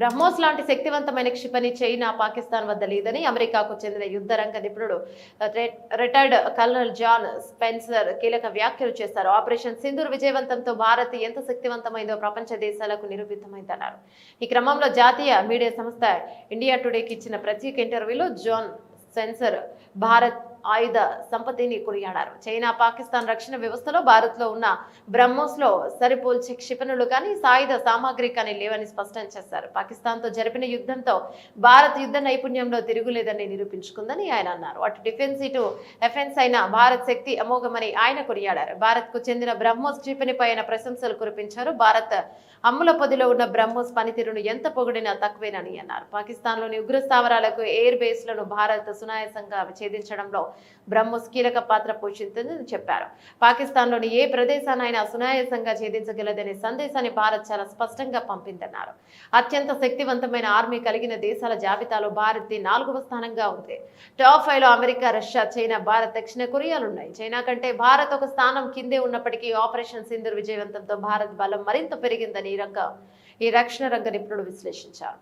బ్రహ్మోస్ లాంటి శక్తివంతమైన క్షిపణి చైనా పాకిస్తాన్ వద్ద లేదని అమెరికాకు చెందిన యుద్ధ రంగ నిపుణుడు రిటైర్డ్ కల్నల్ జాన్ స్పెన్సర్ కీలక వ్యాఖ్యలు చేశారు. ఆపరేషన్ సింధూర్ విజయవంతంతో భారత్ ఎంత శక్తివంతమైందో ప్రపంచ దేశాలకు నిరూపితమైందన్నారు. ఈ క్రమంలో జాతీయ మీడియా సంస్థ ఇండియా టుడేకి ఇచ్చిన ప్రత్యేక ఇంటర్వ్యూలో జాన్ స్పెన్సర్ భారత్ ఆయుధ సంపత్తిని కొనియాడారు. చైనా పాకిస్తాన్ రక్షణ వ్యవస్థలో భారత్ లో ఉన్న బ్రహ్మోస్ లో సరిపోల్చే క్షిపణులు కానీ సాయుధ సామాగ్రి కానీ లేవని స్పష్టం చేశారు. పాకిస్తాన్ తో జరిపిన యుద్ధంతో భారత్ యుద్ధ నైపుణ్యంలో తిరుగులేదని నిరూపించుకుందని ఆయన అన్నారు. అటు డిఫెన్స్ ఇటు ఎఫెన్స్ అయిన భారత్ శక్తి అమోఘమని ఆయన కొనియాడారు. భారత్ కు చెందిన బ్రహ్మోస్ క్షిపణిపై ఆయన ప్రశంసలు కురిపించారు. భారత్ అమ్ముల పొదిలో ఉన్న బ్రహ్మోస్ పనితీరును ఎంత పొగిడినా తక్కువేనని అన్నారు. పాకిస్తాన్ లోని ఉగ్ర స్థావరాలకు ఎయిర్ బేస్ లను భారత్ సునాయాసంగా ఛేదించడంలో బ్రహ్మోస్ కీలక పాత్ర పోషించిందని చెప్పారు. పాకిస్తాన్ లోని ఏ ప్రదేశానైనా సునాయాసంగా ఛేదించగలదనే సందేశాన్ని భారత్ చాలా స్పష్టంగా పంపిందన్నారు. అత్యంత శక్తివంతమైన ఆర్మీ కలిగిన దేశాల జాబితాలో భారత్ 4వ స్థానంగా ఉంది. టాప్ 5 లో అమెరికా, రష్యా, చైనా, భారత్, దక్షిణ కొరియాలున్నాయి. చైనా కంటే భారత్ ఒక స్థానం కిందే ఉన్నప్పటికీ ఆపరేషన్ సింధూర్ విజయవంతంతో భారత్ బలం మరింత పెరిగిందని ఈ రక్షణ రంగ నిపుణుడు విశ్లేషించారు.